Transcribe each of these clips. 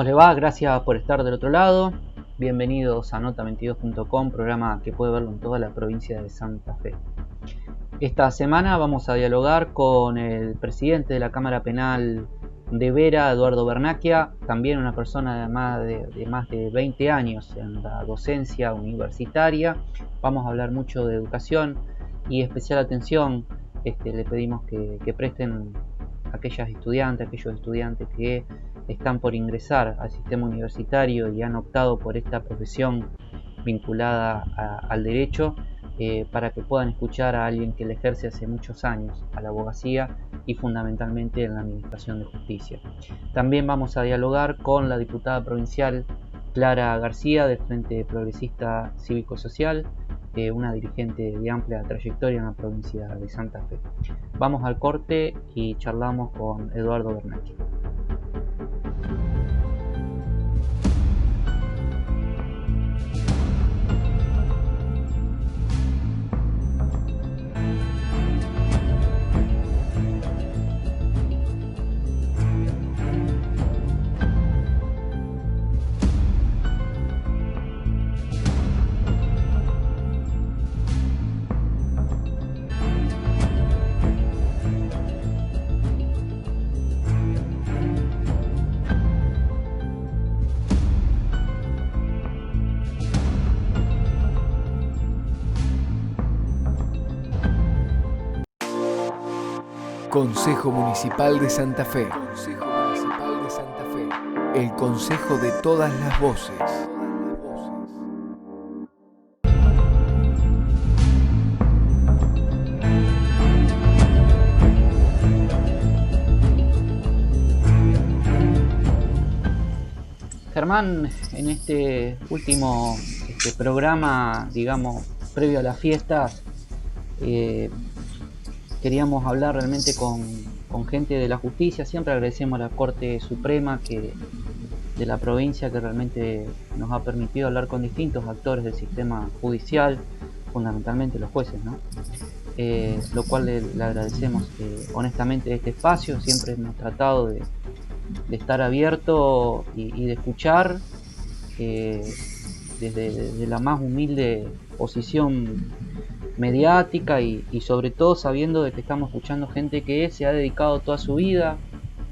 le va? Gracias por estar del otro lado. Bienvenidos a Nota22.com, programa que puede verlo en toda la provincia de Santa Fe. Esta semana vamos a dialogar con el presidente de la Cámara Penal de Vera, Eduardo Vernacchia, también una persona de más de 20 años en la docencia universitaria. Vamos a hablar mucho de educación y especial atención le pedimos que presten aquellos estudiantes que están por ingresar al sistema universitario y han optado por esta profesión vinculada al derecho, para que puedan escuchar a alguien que le ejerce hace muchos años a la abogacía y fundamentalmente en la administración de justicia. También vamos a dialogar con la diputada provincial Clara García del Frente Progresista Cívico-Social, una dirigente de amplia trayectoria en la provincia de Santa Fe. Vamos al corte y charlamos con Eduardo Vernacchia. Consejo Municipal de Santa Fe. Consejo Municipal de Santa Fe. El consejo de todas las voces. Germán, en este último programa, digamos, previo a las fiestas, queríamos hablar realmente con gente de la justicia. Siempre agradecemos a la Corte Suprema de la provincia, que realmente nos ha permitido hablar con distintos actores del sistema judicial, fundamentalmente los jueces, ¿no? Lo cual le agradecemos honestamente este espacio. Siempre hemos tratado de estar abierto y de escuchar desde la más humilde posición mediática y sobre todo sabiendo de que estamos escuchando gente que se ha dedicado toda su vida.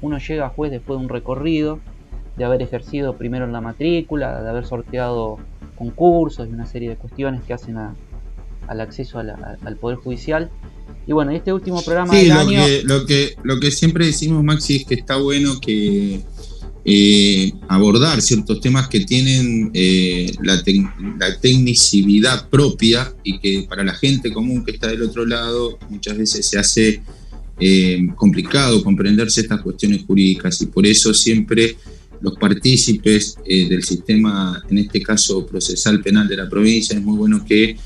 Uno llega a juez después de un recorrido, de haber ejercido primero en la matrícula, de haber sorteado concursos y una serie de cuestiones que hacen al acceso al Poder Judicial. Y bueno, este último programa del año... Lo que siempre decimos, Maxi, es que está bueno que abordar ciertos temas que tienen la tecnicidad propia y que para la gente común que está del otro lado muchas veces se hace complicado comprenderse estas cuestiones jurídicas, y por eso siempre los partícipes del sistema, en este caso procesal penal de la provincia, es muy bueno que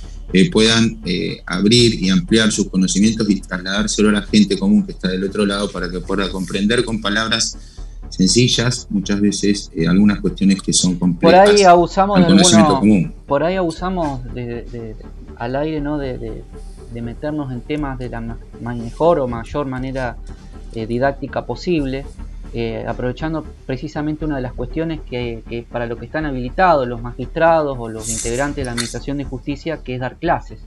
puedan abrir y ampliar sus conocimientos y trasladárselo a la gente común que está del otro lado para que pueda comprender con palabras sencillas muchas veces algunas cuestiones que son complejas. Por ahí abusamos común. Por ahí abusamos al aire, ¿no? de meternos en temas de la mejor o mayor manera didáctica posible, aprovechando precisamente una de las cuestiones que para lo que están habilitados los magistrados o los integrantes de la Administración de Justicia, que es dar clases.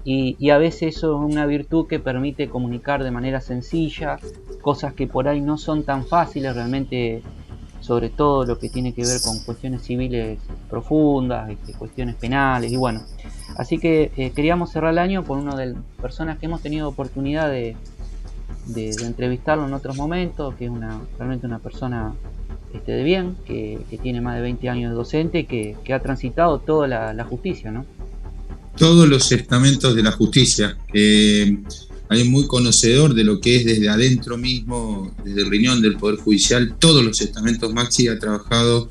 Y a veces eso es una virtud que permite comunicar de manera sencilla cosas que por ahí no son tan fáciles realmente, sobre todo lo que tiene que ver con cuestiones civiles profundas, cuestiones penales, y bueno. Así que queríamos cerrar el año con una de las personas que hemos tenido oportunidad de entrevistarlo en otros momentos, que es realmente una persona de bien, que tiene más de 20 años de docente, que ha transitado toda la justicia, ¿no? Todos los estamentos de la justicia. Hay muy conocedor de lo que es desde adentro mismo, desde el riñón del Poder Judicial. Todos los estamentos. Maxi ha trabajado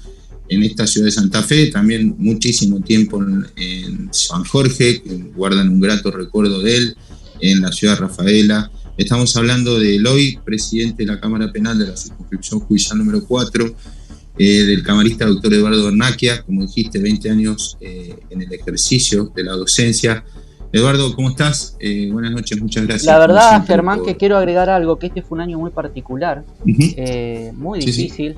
en esta ciudad de Santa Fe, también muchísimo tiempo en San Jorge, que guardan un grato recuerdo de él, en la ciudad de Rafaela. Estamos hablando del hoy presidente de la Cámara Penal de la Circunscripción Judicial número 4, del camarista doctor Eduardo Vernacchia, como dijiste, 20 años en el ejercicio de la docencia. Eduardo, ¿cómo estás? Buenas noches, muchas gracias. La verdad, Germán, que quiero agregar algo, que este fue un año muy particular, muy difícil.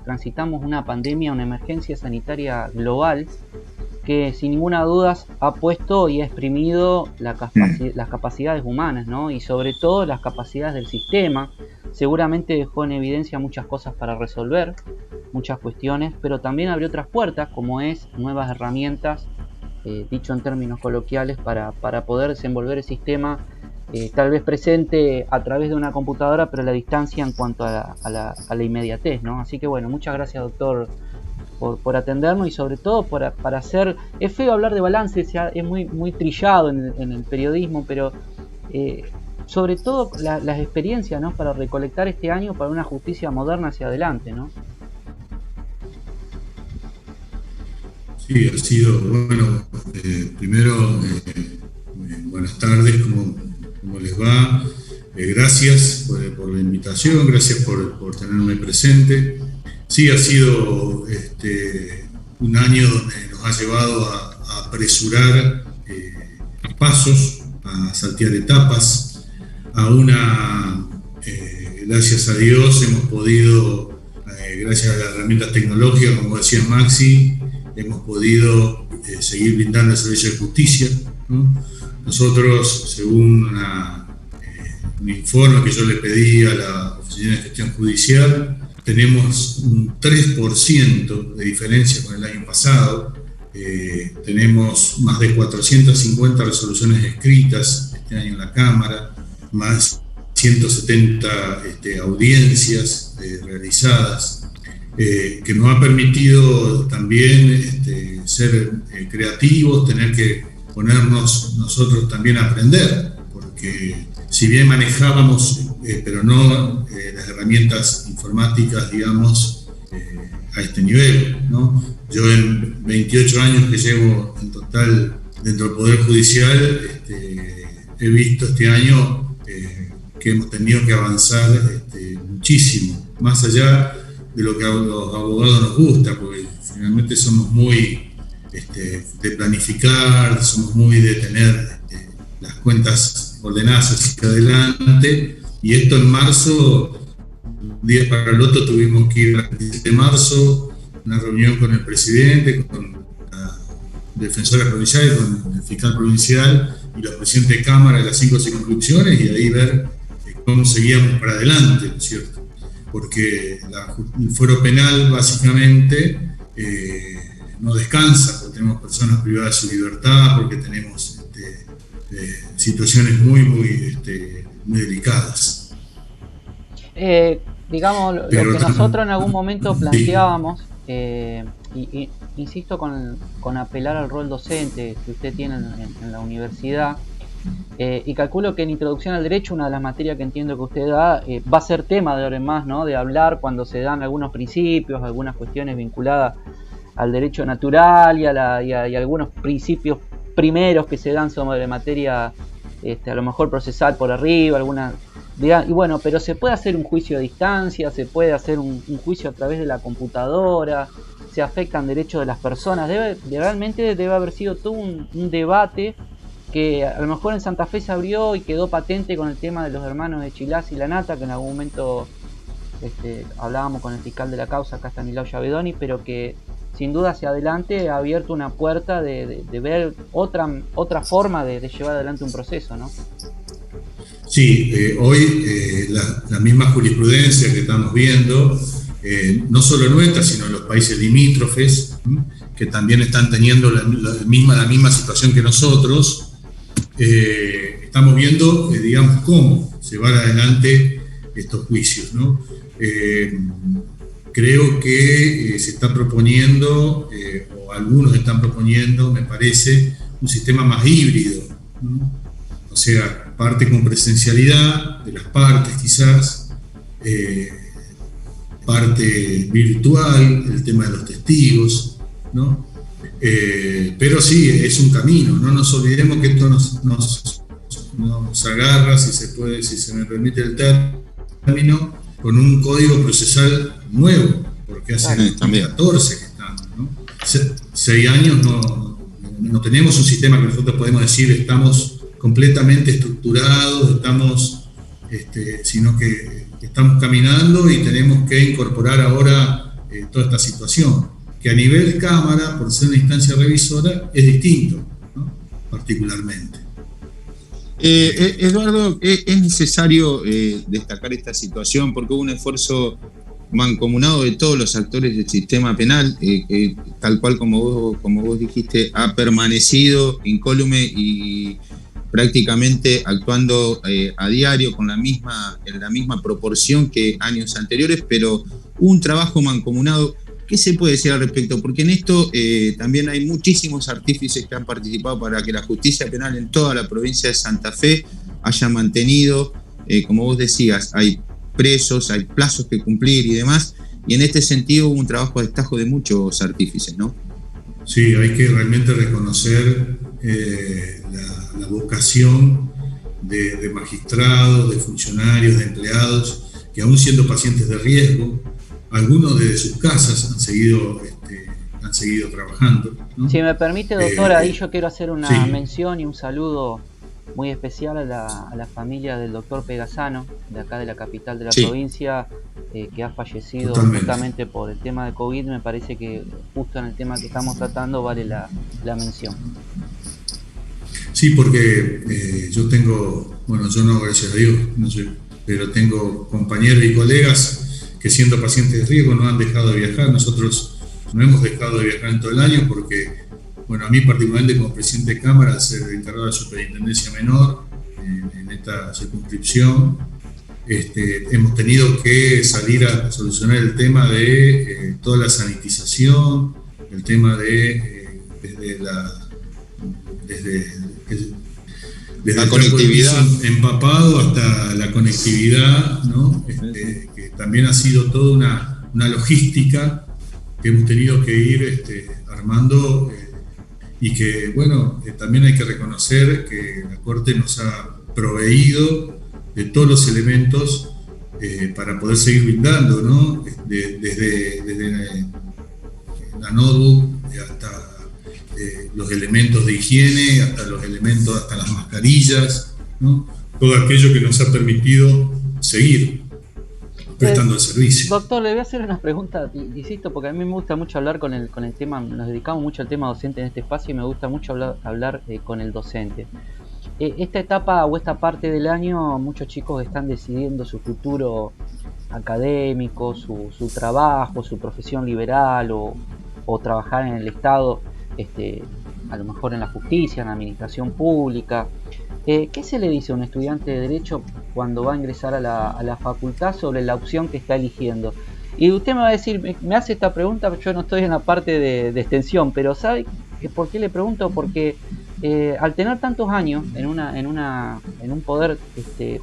transitamos una pandemia, una emergencia sanitaria global que sin ninguna duda ha puesto y ha exprimido las capacidades humanas, ¿no? Y sobre todo las capacidades del sistema. Seguramente dejó en evidencia muchas cosas para resolver, muchas cuestiones, pero también abrió otras puertas, como es nuevas herramientas, dicho en términos coloquiales, para poder desenvolver el sistema, tal vez presente a través de una computadora, pero a la distancia en cuanto a la inmediatez, ¿no? Así que bueno, muchas gracias, doctor, por atendernos, y sobre todo para hacer... Es feo hablar de balance, es muy trillado en el periodismo, pero sobre todo las experiencias, ¿no? Para recolectar este año para una justicia moderna hacia adelante, ¿no? Sí, ha sido, bueno, primero, buenas tardes, ¿cómo les va? Gracias por la invitación, gracias por tenerme presente. Sí, ha sido un año donde nos ha llevado a apresurar pasos, a saltear etapas, gracias a Dios hemos podido, gracias a las herramientas tecnológicas, como decía Maxi, hemos podido seguir brindando el servicio de justicia, ¿no? Nosotros, según un informe que yo le pedí a la Oficina de Gestión Judicial, tenemos un 3% de diferencia con el año pasado. Tenemos más de 450 resoluciones escritas este año en la Cámara, más 170 audiencias realizadas, que nos ha permitido también ser creativos, tener que ponernos nosotros también a aprender, porque si bien manejábamos, pero no las herramientas informáticas, digamos, a este nivel, ¿no? Yo en 28 años que llevo en total dentro del Poder Judicial, he visto este año que hemos tenido que avanzar muchísimo, más allá de lo que a los abogados nos gusta, porque finalmente somos muy de planificar, somos muy de tener las cuentas ordenadas hacia adelante, y esto en marzo, un día para el otro tuvimos que ir al 17 de marzo, una reunión con el presidente, con la defensora provincial, con el fiscal provincial y los presidentes de Cámara de las 5 circunscripciones, y ahí ver cómo seguíamos para adelante, ¿no es cierto? Porque el fuero penal básicamente no descansa, porque tenemos personas privadas de su libertad, porque tenemos situaciones muy delicadas. Digamos, lo que nosotros en algún momento planteábamos, y insisto con apelar al rol docente que usted tiene en la universidad, y calculo que en Introducción al Derecho, una de las materias que entiendo que usted da, va a ser tema de ahora en más, ¿no? De hablar cuando se dan algunos principios, algunas cuestiones vinculadas al derecho natural y a algunos principios primeros que se dan sobre materia, a lo mejor procesal por arriba, y bueno, pero se puede hacer un juicio a distancia, se puede hacer un juicio a través de la computadora, se afectan derechos de las personas, realmente debe haber sido todo un debate que a lo mejor en Santa Fe se abrió y quedó patente con el tema de los hermanos de Chilás y Lanata, que en algún momento hablábamos con el fiscal de la causa, acá Stanislao Yavedoni, pero que sin duda hacia adelante ha abierto una puerta de ver otra forma de llevar adelante un proceso, ¿no? Sí, hoy la misma jurisprudencia que estamos viendo, no solo nuestra, sino en los países limítrofes, que también están teniendo la misma situación que nosotros, estamos viendo, digamos, cómo llevar adelante estos juicios, ¿no? Creo que se está proponiendo, o algunos están proponiendo, me parece, un sistema más híbrido, ¿no? O sea, parte con presencialidad de las partes quizás, parte virtual, el tema de los testigos, ¿no? Pero sí, es un camino, no nos olvidemos que esto nos agarra, si se me permite el término, con un código procesal nuevo, porque hace 14 que estamos, ¿no? 6 años no tenemos un sistema que nosotros podemos decir estamos completamente estructurados, sino que estamos caminando y tenemos que incorporar ahora toda esta situación, que a nivel Cámara, por ser una instancia revisora, es distinto, ¿no? Particularmente. Eduardo, es necesario destacar esta situación porque hubo un esfuerzo mancomunado de todos los actores del sistema penal, tal cual como vos dijiste, ha permanecido incólume y prácticamente actuando a diario en la misma proporción que años anteriores, pero un trabajo mancomunado. ¿Qué se puede decir al respecto? Porque en esto también hay muchísimos artífices que han participado para que la justicia penal en toda la provincia de Santa Fe haya mantenido, como vos decías, hay presos, hay plazos que cumplir y demás, y en este sentido hubo un trabajo a destajo de muchos artífices, ¿no? Sí, hay que realmente reconocer la vocación de magistrados, de funcionarios, de empleados, que aún siendo pacientes de riesgo, algunos desde sus casas han seguido trabajando, ¿no? Si me permite, doctor, ahí yo quiero hacer una sí. mención y un saludo muy especial a la familia del doctor Pegasano, de acá de la capital de la sí. provincia, que ha fallecido justamente por el tema de COVID. Me parece que justo en el tema que estamos tratando vale la mención. Sí, porque yo tengo, yo no, gracias a Dios, no sé, pero tengo compañeros y colegas que siendo pacientes de riesgo no han dejado de viajar. Nosotros no hemos dejado de viajar en todo el año porque, a mí particularmente como presidente de Cámara, al ser encargado de la Superintendencia Menor en esta circunscripción, hemos tenido que salir a solucionar el tema de toda la sanitización, el tema de desde la conectividad empapado hasta la conectividad, ¿no? Que también ha sido toda una logística que hemos tenido que ir armando, y que, también hay que reconocer que la Corte nos ha proveído de todos los elementos para poder seguir brindando, ¿no? Desde la notebook hasta los elementos de higiene, hasta las mascarillas, ¿no? Todo aquello que nos ha permitido seguir prestando el servicio. Doctor, le voy a hacer una pregunta, insisto, porque a mí me gusta mucho hablar con el tema, nos dedicamos mucho al tema docente en este espacio y me gusta mucho hablar con el docente. Esta etapa o esta parte del año, muchos chicos están decidiendo su futuro académico, su trabajo, su profesión liberal o trabajar en el Estado, a lo mejor en la justicia, en la administración pública. ¿Qué se le dice a un estudiante de Derecho cuando va a ingresar a la facultad sobre la opción que está eligiendo? Y usted me va a decir, me hace esta pregunta, yo no estoy en la parte de extensión, pero ¿sabe por qué le pregunto? Porque al tener tantos años en un poder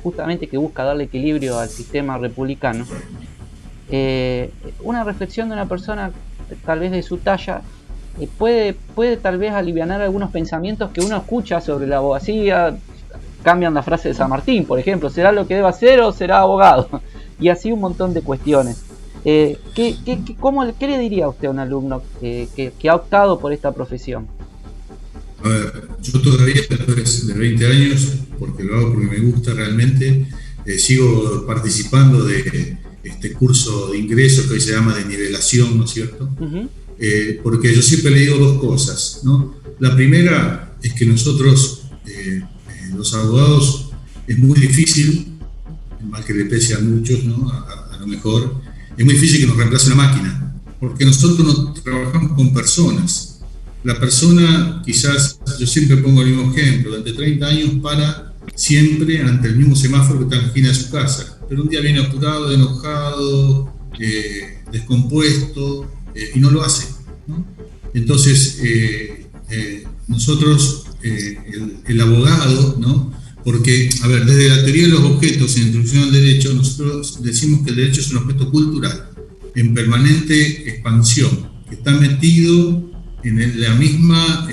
justamente que busca darle equilibrio al sistema republicano, una reflexión de una persona tal vez de su talla puede tal vez alivianar algunos pensamientos que uno escucha sobre la abogacía. Cambian la frase de San Martín, por ejemplo, ¿será lo que deba ser o será abogado? Y así un montón de cuestiones. ¿Qué le diría a usted a un alumno que ha optado por esta profesión? A ver, yo todavía después de 20 años, porque lo hago porque me gusta realmente, sigo participando de este curso de ingreso que hoy se llama de nivelación, ¿no es cierto? Uh-huh. Porque yo siempre le digo dos cosas, ¿no? La primera es que nosotros, los abogados, es muy difícil, mal que le pese a muchos, ¿no? A lo mejor, es muy difícil que nos reemplace una máquina, porque nosotros no trabajamos con personas. La persona, quizás, yo siempre pongo el mismo ejemplo, durante 30 años para siempre ante el mismo semáforo que está en la esquina de su casa, pero un día viene apurado, enojado, descompuesto, y no lo hace, ¿no? Entonces, nosotros, el abogado, ¿no? Porque, a ver, desde la teoría de los objetos en introducción del derecho, nosotros decimos que el derecho es un objeto cultural en permanente expansión, que está metido en la misma,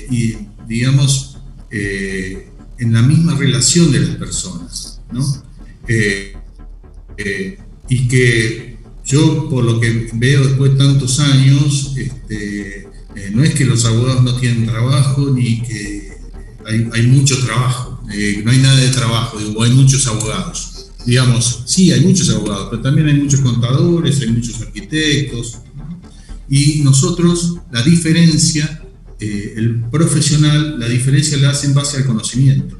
y digamos, en la misma relación de las personas, ¿no? Y que yo, por lo que veo después de tantos años, no es que los abogados no tienen trabajo, ni que hay mucho trabajo, no hay nada de trabajo, digo, hay muchos abogados. digamos, sí, hay muchos abogados, pero también hay muchos contadores, hay muchos arquitectos, ¿no? Y nosotros, la diferencia, el profesional, la diferencia la hace en base al conocimiento.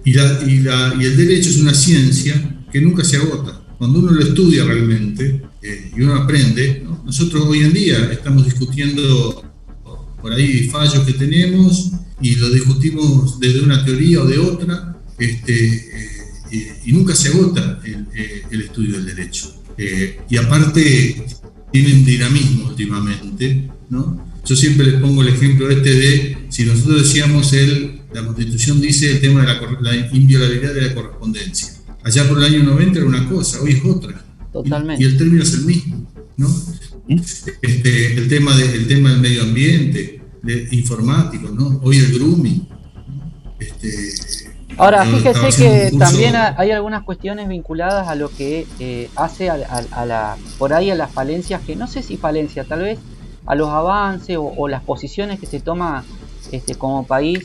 Y el derecho es una ciencia que nunca se agota. Cuando uno lo estudia realmente y uno aprende, ¿no? Nosotros hoy en día estamos discutiendo por ahí fallos que tenemos y lo discutimos desde una teoría o de otra, y nunca se agota el estudio del derecho. Y aparte tienen dinamismo últimamente, ¿no? Yo siempre les pongo el ejemplo de, si nosotros decíamos la Constitución dice el tema de la inviolabilidad de la correspondencia. Allá por el año 90 era una cosa, hoy es otra. Totalmente. Y el término es el mismo, ¿no? El tema del medio ambiente, informático, ¿no? Hoy el grooming. Ahora, fíjese que también hay algunas cuestiones vinculadas a lo que hace por ahí a las falencias, que no sé si falencia, tal vez a los avances o las posiciones que se toma como país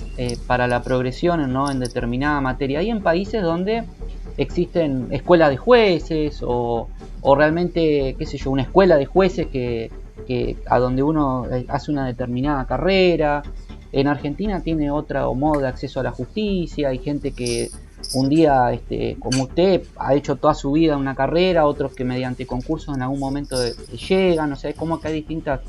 para la progresión, ¿no? En determinada materia. Hay en países donde existen escuelas de jueces o realmente, qué sé yo, una escuela de jueces que a donde uno hace una determinada carrera. En Argentina tiene otro modo de acceso a la justicia. Hay gente que un día, como usted, ha hecho toda su vida una carrera, otros que mediante concursos en algún momento llegan. O sea, es como que hay distintas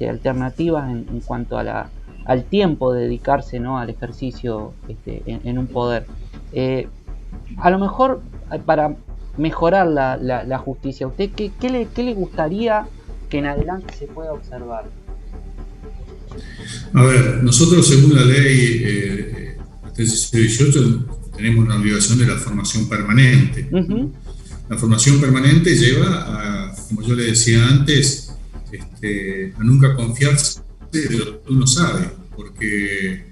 alternativas en cuanto a al tiempo de dedicarse, ¿no? Al ejercicio en un poder. A lo mejor para mejorar la justicia, ¿usted qué le gustaría que en adelante se pueda observar? A ver, nosotros según la ley 1318 tenemos una obligación de la formación permanente. Uh-huh. La formación permanente lleva a, como yo le decía antes, a nunca confiarse de lo que uno sabe, porque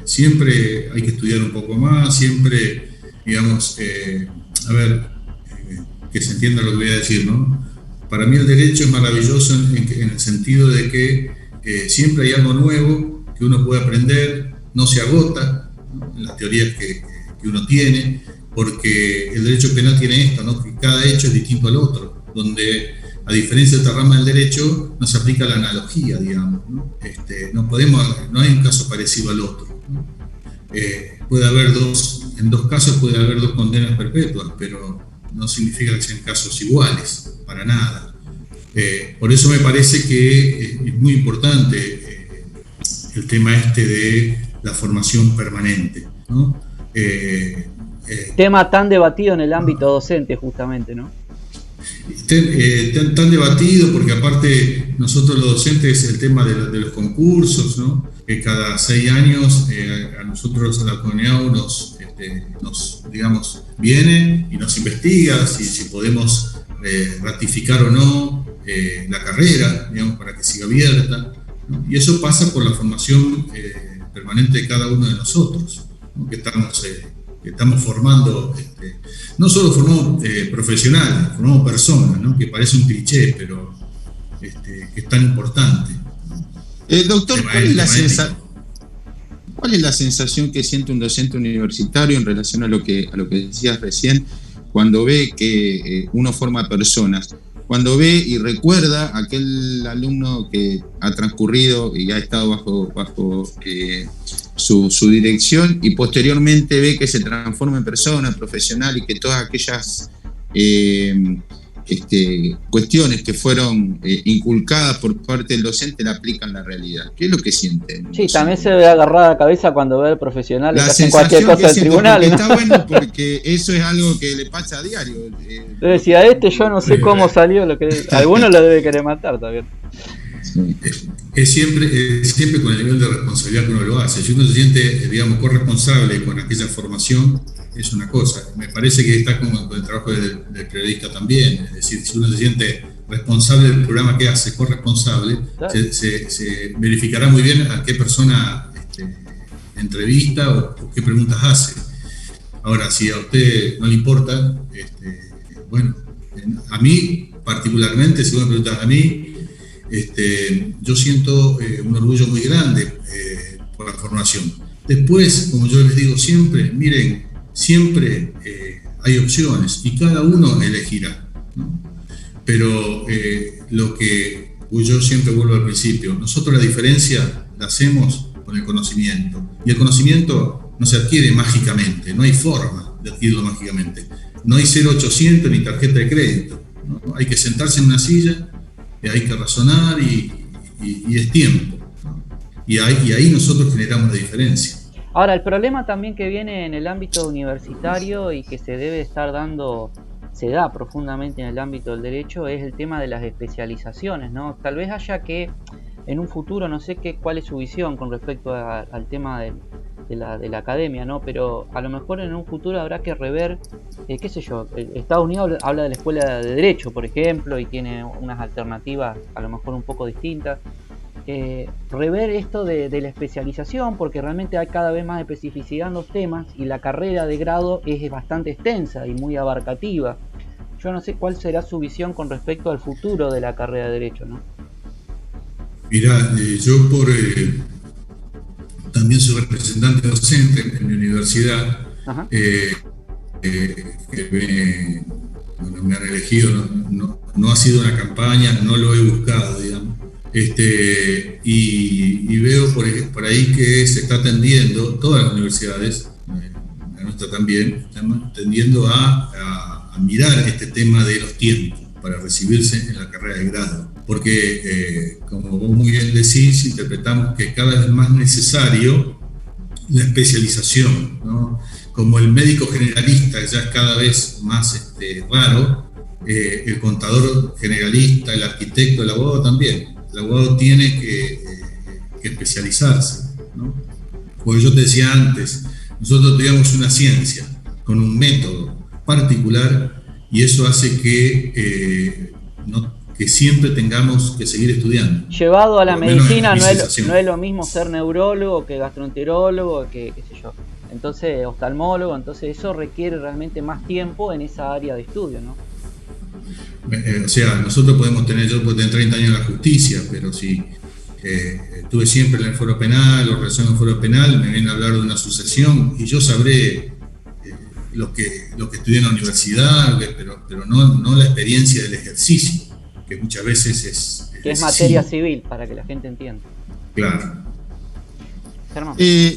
siempre hay que estudiar un poco más, siempre, digamos, que se entienda lo que voy a decir, ¿no? Para mí el derecho es maravilloso en el sentido de que siempre hay algo nuevo que uno puede aprender, no se agota, ¿no? En las teorías que uno tiene, porque el derecho penal tiene esto, ¿no? Que cada hecho es distinto al otro, donde a diferencia de otra rama del derecho no se aplica la analogía, digamos, ¿no? No hay un caso parecido al otro, ¿no? En dos casos puede haber dos condenas perpetuas, pero no significa que sean casos iguales, para nada. Por eso me parece que es muy importante el tema de la formación permanente, ¿no? Tema tan debatido en el ámbito docente, justamente, ¿no? Tan debatido, porque aparte nosotros los docentes, el tema de los concursos, ¿no? Que cada 6 años a nosotros, a la comunidad, nos digamos, viene y nos investiga si podemos ratificar o no la carrera, digamos, para que siga abierta, ¿no? Y eso pasa por la formación permanente de cada uno de nosotros, ¿no? Que estamos formando, no solo formamos profesionales, formamos personas, ¿no? Que parece un cliché, pero que es tan importante. Doctor, ¿cuál es la sensación que siente un docente universitario en relación a lo que decías recién, cuando ve que uno forma personas? Cuando ve y recuerda aquel alumno que ha transcurrido y ha estado bajo su dirección, y posteriormente ve que se transforma en persona, profesional, y que todas aquellas cuestiones que fueron inculcadas por parte del docente la aplican en la realidad. ¿Qué es lo que sienten? Sí, también se ve agarrada la cabeza cuando ve al profesional que hacen cualquier cosa del tribunal, ¿no? Está bueno, porque eso es algo que le pasa a diario. Yo decía, yo no sé cómo salió, alguno lo debe querer matar también. Es siempre con el nivel de responsabilidad que uno lo hace. Si uno se siente, digamos, corresponsable con aquella formación, es una cosa. Me parece que está como con el trabajo del periodista también. Es decir, si uno se siente responsable del programa que hace, corresponsable, claro, se verificará muy bien a qué persona entrevista o qué preguntas hace. Ahora, si a usted no le importa, bueno, a mí particularmente, si vos me preguntas a mí, yo siento un orgullo muy grande por la formación. Después, como yo les digo siempre, miren, siempre hay opciones y cada uno elegirá, ¿no? Pero lo que yo siempre vuelvo al principio, nosotros la diferencia la hacemos con el conocimiento, y el conocimiento no se adquiere mágicamente, no hay forma de adquirirlo mágicamente, no hay 0800 ni tarjeta de crédito, ¿no? Hay que sentarse en una silla, hay que razonar y es tiempo, ¿no? Y ahí nosotros generamos la diferencia. Ahora, el problema también que viene en el ámbito universitario y que se debe estar dando, se da profundamente en el ámbito del derecho, es el tema de las especializaciones, ¿no? Tal vez haya que, en un futuro, no sé cuál es su visión con respecto al tema de la academia, ¿no? Pero a lo mejor en un futuro habrá que rever, qué sé yo, Estados Unidos habla de la escuela de Derecho, por ejemplo, y tiene unas alternativas a lo mejor un poco distintas. Rever esto de la especialización, porque realmente hay cada vez más especificidad en los temas y la carrera de grado es bastante extensa y muy abarcativa. Yo no sé cuál será su visión con respecto al futuro de la carrera de Derecho, ¿no? Mirá, yo también soy representante docente en mi universidad, que me han elegido, no ha sido una campaña, no lo he buscado, digamos. Y veo por ahí que se está tendiendo, todas las universidades, la nuestra también, están tendiendo a mirar este tema de los tiempos para recibirse en la carrera de grado. Porque, como vos muy bien decís, interpretamos que cada vez más necesario la especialización, ¿no? Como el médico generalista ya es cada vez más raro, el contador generalista, el arquitecto, el abogado también. El abogado tiene que especializarse, ¿no? Porque yo te decía antes, nosotros tenemos una ciencia con un método particular y eso hace que siempre tengamos que seguir estudiando. Llevado a la medicina no es lo mismo ser neurólogo que gastroenterólogo, que qué sé yo. Entonces, oftalmólogo, entonces eso requiere realmente más tiempo en esa área de estudio, ¿no? O sea, nosotros yo puedo tener 30 años en la justicia, pero si estuve siempre en el foro penal o relación al foro penal, me vienen a hablar de una sucesión y yo sabré lo que estudié en la universidad, pero no la experiencia del ejercicio, que muchas veces es materia civil, para que la gente entienda. Claro.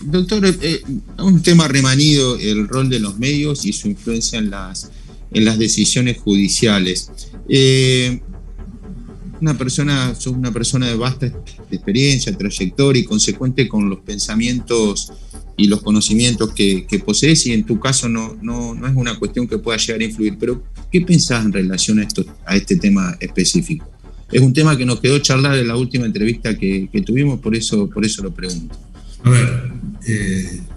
Doctor, un tema remanido, el rol de los medios y su influencia en las decisiones judiciales. Sos una persona de vasta experiencia, trayectoria y consecuente con los pensamientos y los conocimientos que posees, y en tu caso no es una cuestión que pueda llegar a influir, pero ¿qué pensás en relación a este tema específico? Es un tema que nos quedó charlar en la última entrevista que tuvimos, por eso lo pregunto. A ver,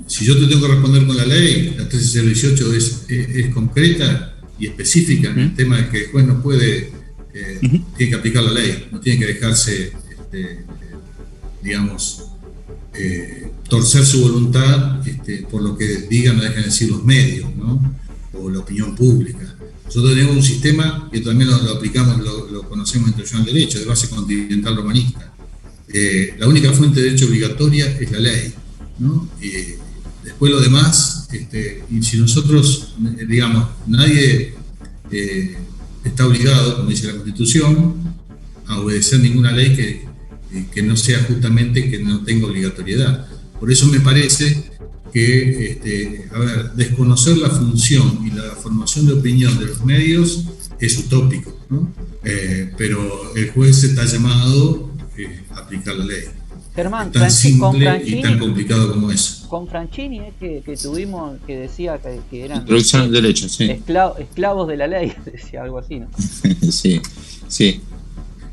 si yo te tengo que responder con la ley, la 1318 es concreta y específica en el tema de que el juez no puede, tiene que aplicar la ley, no tiene que dejarse, torcer su voluntad por lo que digan o dejan decir los medios, ¿no? O la opinión pública. Nosotros tenemos un sistema que también lo aplicamos, lo conocemos en Introducción al Derecho, de base continental romanista. La única fuente de derecho obligatoria es la ley, ¿no? Después lo demás, y si nosotros, nadie está obligado, como dice la Constitución, a obedecer ninguna ley que no sea justamente que no tenga obligatoriedad. Por eso me parece que desconocer la función y la formación de opinión de los medios es utópico, ¿no? Pero el juez está llamado a aplicar la ley. Germán, tan simple y tan complicado como eso. Con Franchini que tuvimos, que decía que eran Introducción al Derecho, sí. Esclavos de la ley, decía algo así, ¿no? Sí.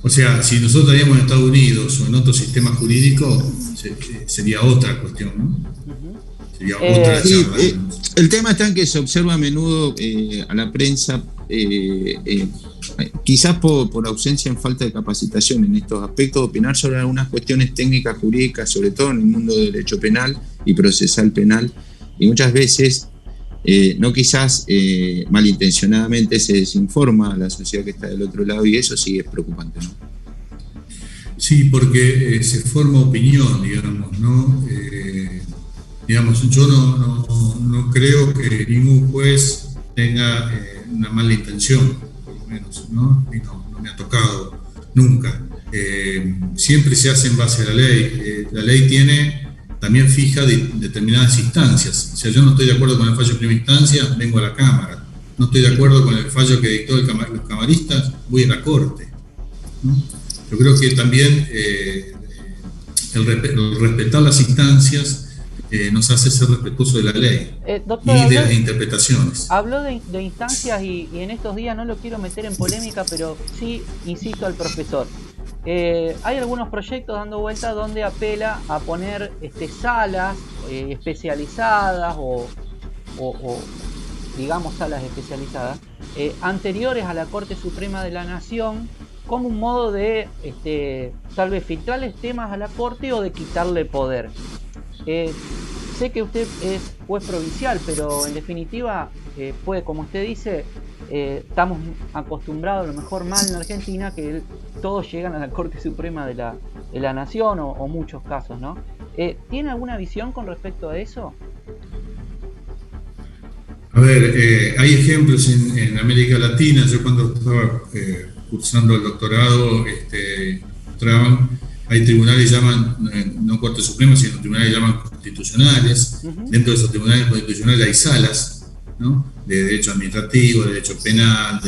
O sea, si nosotros estaríamos en Estados Unidos o en otro sistema jurídico, sería otra cuestión, ¿no? Sería otra charla. El tema está en que se observa a menudo a la prensa, quizás por ausencia en falta de capacitación en estos aspectos, opinar sobre algunas cuestiones técnicas jurídicas, sobre todo en el mundo del derecho penal y procesal penal, y muchas veces, no quizás malintencionadamente, se desinforma a la sociedad que está del otro lado, y eso sí es preocupante, ¿no? Sí, porque se forma opinión, digamos, ¿no? Yo no creo que ningún juez tenga una mala intención, por lo menos, ¿no? Y no me ha tocado nunca. Siempre se hace en base a la ley. La ley también fija determinadas instancias. O sea, yo no estoy de acuerdo con el fallo de primera instancia, vengo a la Cámara. No estoy de acuerdo con el fallo que dictó los camaristas, voy a la Corte, ¿no? Yo creo que también el respetar las instancias nos hace ser respetuosos de la ley doctor, y de las interpretaciones. Habló de instancias y en estos días no lo quiero meter en polémica, pero sí insisto al profesor. Hay algunos proyectos dando vuelta donde apela a poner salas especializadas o digamos salas especializadas anteriores a la Corte Suprema de la Nación, como un modo de tal vez filtrarles temas a la Corte o de quitarle poder. Sé que usted es juez provincial, pero en definitiva, como usted dice, estamos acostumbrados, a lo mejor mal en Argentina, que todos llegan a la Corte Suprema de la Nación o muchos casos, ¿no? ¿Tiene alguna visión con respecto a eso? A ver, hay ejemplos en América Latina. Yo cuando estaba cursando el doctorado, hay tribunales que llaman, no Corte Suprema, sino tribunales que llaman constitucionales. Dentro de esos tribunales constitucionales hay salas, ¿no? De derecho administrativo, de derecho penal,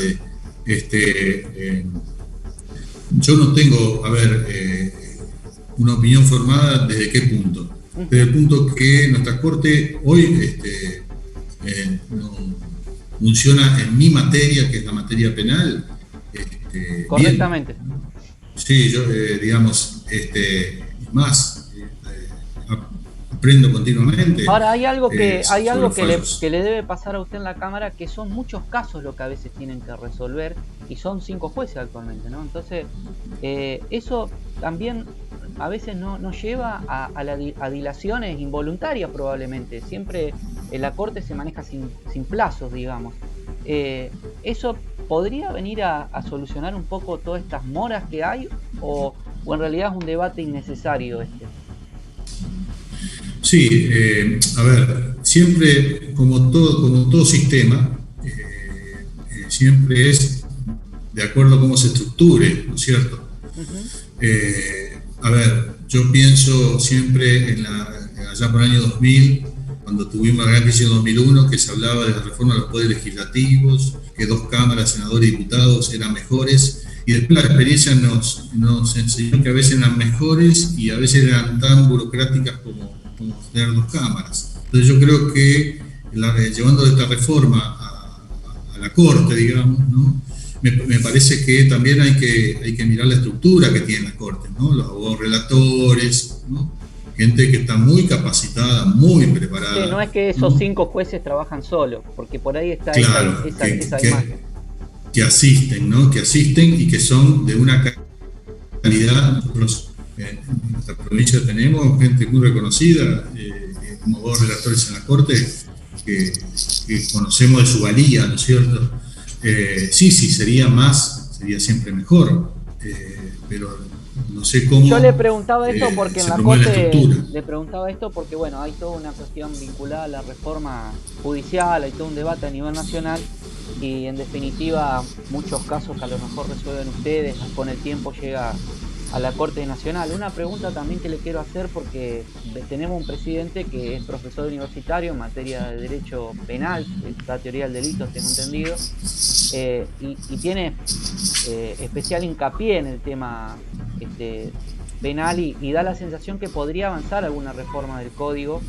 yo no tengo, una opinión formada desde qué punto. Desde el punto que nuestra Corte hoy no funciona en mi materia, que es la materia penal. Correctamente. Bien. Sí, yo, digamos, más, aprendo continuamente. Ahora, hay algo que le debe pasar a usted en la Cámara, que son muchos casos lo que a veces tienen que resolver, y son 5 jueces actualmente, ¿no? Entonces, eso también a veces nos lleva a dilaciones involuntarias probablemente. Siempre la Corte se maneja sin plazos, digamos. ¿Eso podría venir a solucionar un poco todas estas moras que hay o en realidad es un debate innecesario este? Sí, siempre, como todo sistema, siempre es de acuerdo a cómo se estructure, ¿no es cierto? Yo pienso siempre allá por el año 2000, cuando tuvimos la gran crisis en 2001, que se hablaba de la reforma de los poderes legislativos, que 2 cámaras, senadores y diputados, eran mejores, y después la experiencia nos enseñó que a veces eran mejores y a veces eran tan burocráticas como tener 2 cámaras. Entonces yo creo que llevando esta reforma a la Corte, digamos, ¿no? Me parece que también hay que mirar la estructura que tienen las Cortes, ¿no? Los abogados relatores, ¿no? Gente que está muy capacitada, muy preparada. Sí, no es que esos 5 jueces trabajan solos, porque por ahí está esa imagen. Que asisten, ¿no? Que asisten y que son de una calidad. Nosotros en nuestra provincia tenemos gente muy reconocida, como abogados relatores en la Corte, que conocemos de su valía, ¿no es cierto? Sí, sería siempre mejor, pero no sé cómo. Yo le preguntaba esto porque en la Corte bueno, hay toda una cuestión vinculada a la reforma judicial, hay todo un debate a nivel nacional y en definitiva muchos casos que a lo mejor resuelven ustedes, con el tiempo llega a la Corte Nacional. Una pregunta también que le quiero hacer, porque tenemos un presidente que es profesor universitario en materia de derecho penal, la teoría del delito, tengo entendido, y tiene especial hincapié en el tema penal y da la sensación que podría avanzar alguna reforma del código.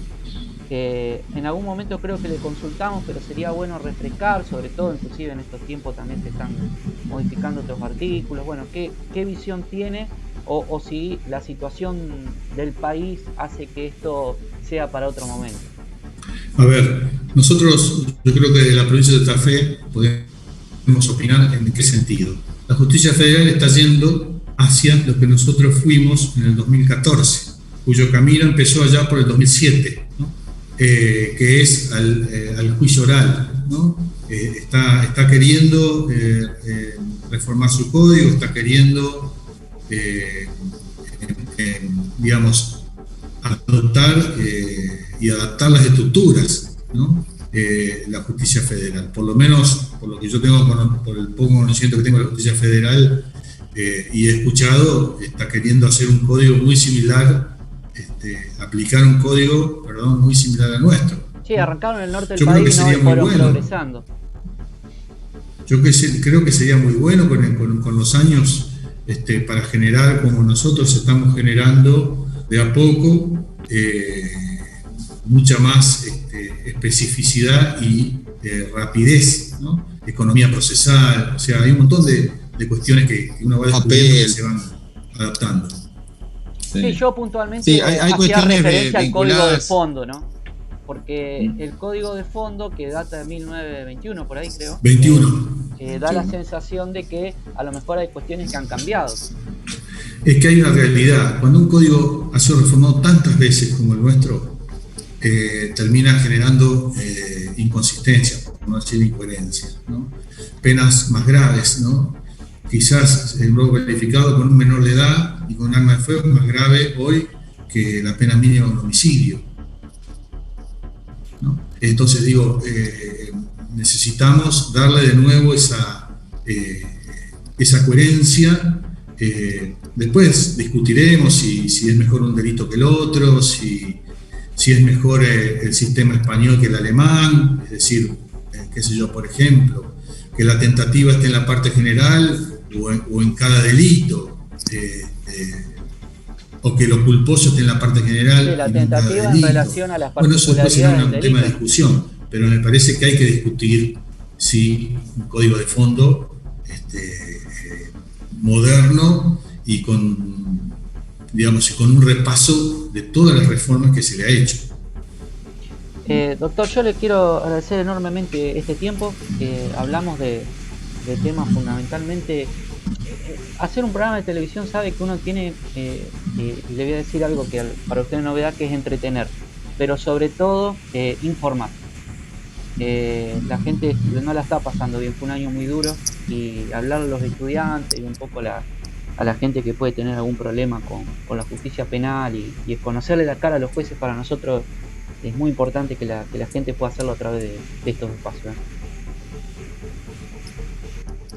En algún momento creo que le consultamos, pero sería bueno refrescar, sobre todo inclusive en estos tiempos también se están modificando otros artículos. Bueno, ¿qué visión tiene? O si la situación del país hace que esto sea para otro momento. A ver, nosotros, yo creo que de la provincia de Santa Fe podemos opinar en qué sentido. La justicia federal está yendo hacia lo que nosotros fuimos en el 2014, cuyo camino empezó allá por el 2007, ¿no? Que es al juicio oral, ¿no? Está queriendo reformar su código, está queriendo digamos, adoptar y adaptar las estructuras, ¿no? la justicia federal. Por lo menos, por lo que yo tengo, por el poco conocimiento que tengo de la justicia federal, y he escuchado, está queriendo hacer un código muy similar, aplicar un código, muy similar al nuestro. Sí, arrancaron en el norte del país y no fueron progresando. Yo creo que sería muy bueno con los años, para generar, como nosotros estamos generando de a poco, mucha más especificidad y rapidez, ¿no? Economía procesal, o sea, hay un montón de cuestiones que uno va descubriendo y se van adaptando. Sí, yo puntualmente hacía referencia al código de fondo, ¿no? Porque el código de fondo, que data de 1921, por ahí creo, 21, da la sensación de que a lo mejor hay cuestiones que han cambiado. Es que hay una realidad. Cuando un código ha sido reformado tantas veces como el nuestro, termina generando inconsistencias, por no decir incoherencias, ¿no? Penas más graves, ¿no? Quizás el robo calificado con un menor de edad y con un arma de fuego es más grave hoy que la pena mínima de un homicidio, ¿no? Entonces digo, necesitamos darle de nuevo esa coherencia. Después discutiremos si es mejor un delito que el otro, si es mejor el sistema español que el alemán, es decir, qué sé yo, por ejemplo, que la tentativa esté en la parte general o en cada delito, o que lo culposo esté en la parte general. Sí, la tentativa en relación a las particularidades. Bueno, eso después será un tema de discusión, pero me parece que hay que discutir si un código de fondo moderno y con un repaso de todas las reformas que se le ha hecho. Doctor, yo le quiero agradecer enormemente este tiempo. Hablamos de temas fundamentalmente. Hacer un programa de televisión sabe que uno tiene, y le voy a decir algo que para usted es novedad, que es entretener, pero sobre todo informar. La gente no la está pasando bien, fue un año muy duro, y hablar a los estudiantes y un poco a la gente que puede tener algún problema con la justicia penal y conocerle la cara a los jueces, para nosotros es muy importante que la gente pueda hacerlo a través de estos espacios.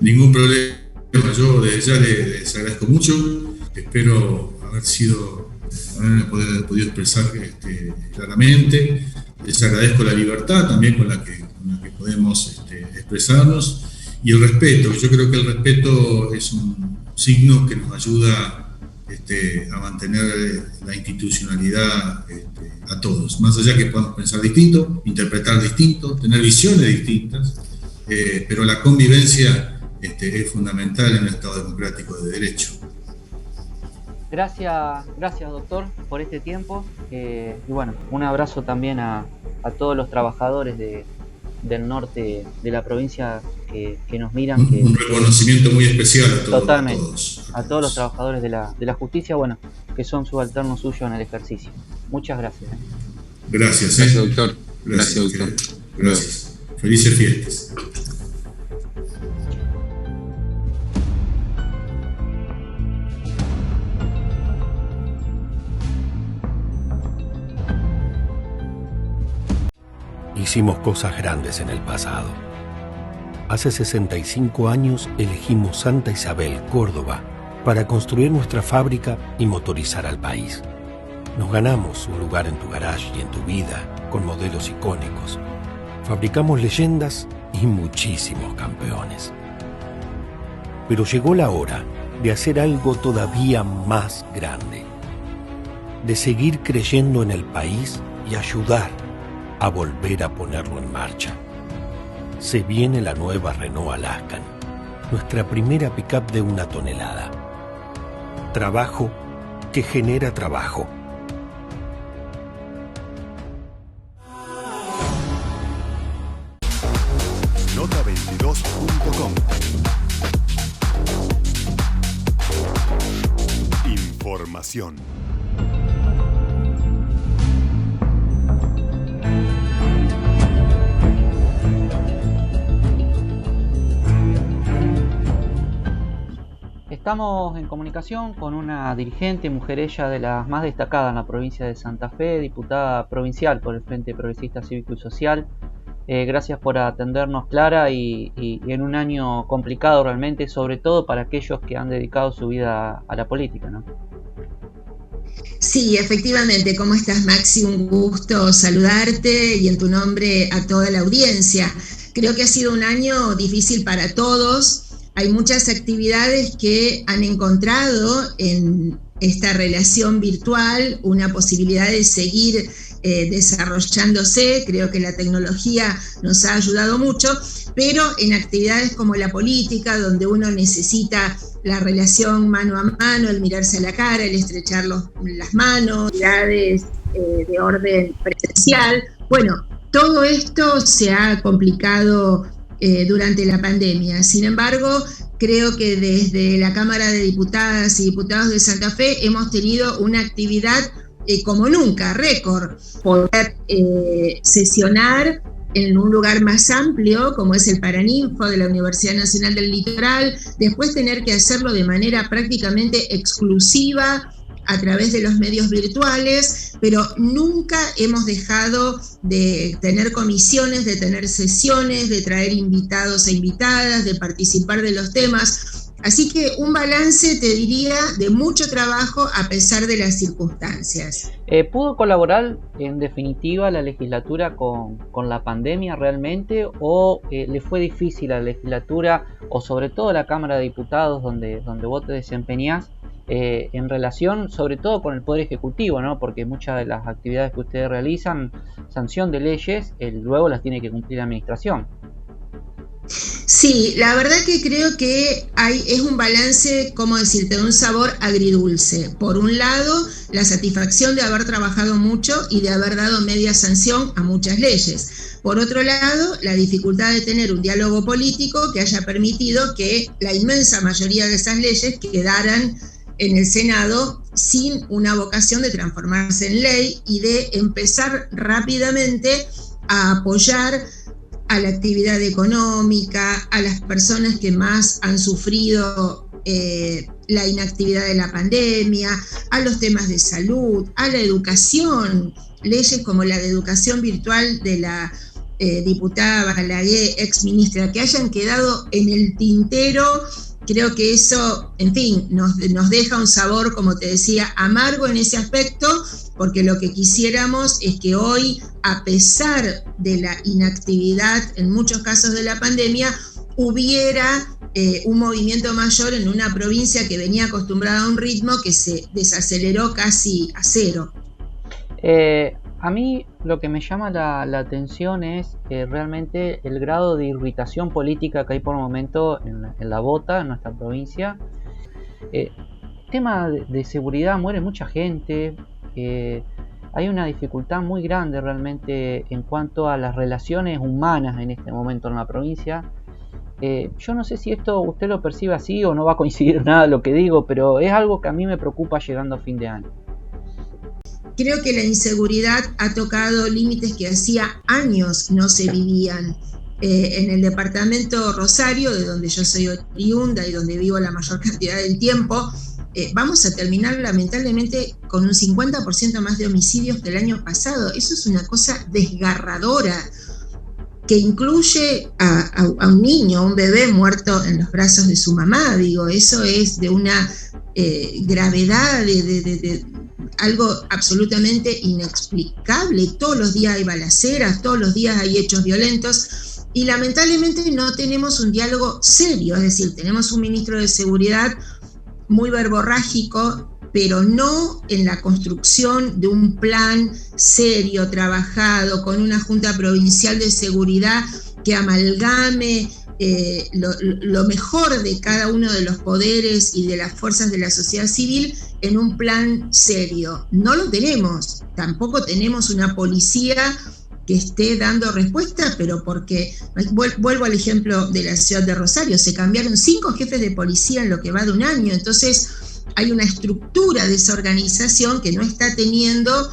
Ningún problema, yo desde ya les agradezco mucho, espero haber podido expresar claramente. Les agradezco la libertad también con la que podemos expresarnos, y el respeto. Yo creo que el respeto es un signo que nos ayuda a mantener la institucionalidad a todos, más allá que podamos pensar distinto, interpretar distinto, tener visiones distintas, pero la convivencia es fundamental en un Estado democrático de derecho. Gracias doctor por este tiempo, y bueno, un abrazo también a todos los trabajadores del norte de la provincia que nos miran. Un reconocimiento muy especial a todos. Totalmente, a todos los trabajadores de la justicia, bueno, que son subalternos suyos en el ejercicio. Muchas gracias. Gracias, doctor. Gracias, doctor. Gracias. Felices fiestas. Hicimos cosas grandes en el pasado. Hace 65 años elegimos Santa Isabel, Córdoba, para construir nuestra fábrica y motorizar al país. Nos ganamos un lugar en tu garage y en tu vida, con modelos icónicos. Fabricamos leyendas y muchísimos campeones. Pero llegó la hora de hacer algo todavía más grande. De seguir creyendo en el país y ayudar a volver a ponerlo en marcha. Se viene la nueva Renault Alaskan, nuestra primera pick-up de 1 tonelada. Trabajo que genera trabajo. Nota22.com. Información. Estamos en comunicación con una dirigente, mujer ella de las más destacadas en la provincia de Santa Fe, diputada provincial por el Frente Progresista Cívico y Social, Gracias por atendernos, Clara, y en un año complicado realmente, sobre todo para aquellos que han dedicado su vida a la política, ¿no? Sí, efectivamente. ¿Cómo estás, Maxi? Un gusto saludarte y en tu nombre a toda la audiencia. Creo que ha sido un año difícil para todos. Hay muchas actividades que han encontrado en esta relación virtual una posibilidad de seguir desarrollándose. Creo que la tecnología nos ha ayudado mucho, pero en actividades como la política, donde uno necesita la relación mano a mano, el mirarse a la cara, el estrechar las manos, actividades de orden presencial. Bueno, todo esto se ha complicado durante la pandemia. Sin embargo, creo que desde la Cámara de Diputadas y Diputados de Santa Fe hemos tenido una actividad como nunca, récord, poder sesionar en un lugar más amplio, como es el Paraninfo de la Universidad Nacional del Litoral, después tener que hacerlo de manera prácticamente exclusiva a través de los medios virtuales, pero nunca hemos dejado de tener comisiones, de tener sesiones, de traer invitados e invitadas, de participar de los temas. Así que un balance, te diría, de mucho trabajo a pesar de las circunstancias. ¿Pudo colaborar en definitiva la legislatura con la pandemia realmente, o le fue difícil a la legislatura, o sobre todo a la Cámara de Diputados donde vos te desempeñás, en relación sobre todo con el Poder Ejecutivo, ¿no? Porque muchas de las actividades que ustedes realizan, sanción de leyes, luego las tiene que cumplir la administración? Sí, la verdad que creo que es un balance, ¿cómo decirte?, de un sabor agridulce. Por un lado, la satisfacción de haber trabajado mucho y de haber dado media sanción a muchas leyes. Por otro lado, la dificultad de tener un diálogo político que haya permitido que la inmensa mayoría de esas leyes quedaran en el Senado sin una vocación de transformarse en ley y de empezar rápidamente a apoyar a la actividad económica, a las personas que más han sufrido la inactividad de la pandemia, a los temas de salud, a la educación, leyes como la de educación virtual de la diputada Balaguer, ex ministra, que hayan quedado en el tintero. Creo que eso, en fin, nos deja un sabor, como te decía, amargo en ese aspecto, porque lo que quisiéramos es que hoy, a pesar de la inactividad en muchos casos de la pandemia, hubiera un movimiento mayor en una provincia que venía acostumbrada a un ritmo que se desaceleró casi a cero. A mí lo que me llama la atención es realmente el grado de irritación política que hay por el momento en la Bota, en nuestra provincia. Tema de seguridad, muere mucha gente, hay una dificultad muy grande realmente en cuanto a las relaciones humanas en este momento en la provincia. Yo no sé si esto usted lo percibe así o no va a coincidir nada lo que digo, pero es algo que a mí me preocupa llegando a fin de año. Creo que la inseguridad ha tocado límites que hacía años no se vivían. En el departamento Rosario, de donde yo soy oriunda y donde vivo la mayor cantidad del tiempo, vamos a terminar lamentablemente con un 50% más de homicidios que el año pasado. Eso es una cosa desgarradora, que incluye a un niño, a un bebé muerto en los brazos de su mamá. Digo, eso es de una gravedad, de algo absolutamente inexplicable. Todos los días hay balaceras, todos los días hay hechos violentos y lamentablemente no tenemos un diálogo serio. Es decir, tenemos un ministro de Seguridad muy verborrágico, pero no en la construcción de un plan serio, trabajado, con una Junta Provincial de Seguridad que amalgame lo mejor de cada uno de los poderes y de las fuerzas de la sociedad civil en un plan serio. No lo tenemos. Tampoco tenemos una policía que esté dando respuesta, pero porque, vuelvo al ejemplo de la ciudad de Rosario, se cambiaron 5 jefes de policía en lo que va de un año. Entonces hay una estructura de esa organización que no está teniendo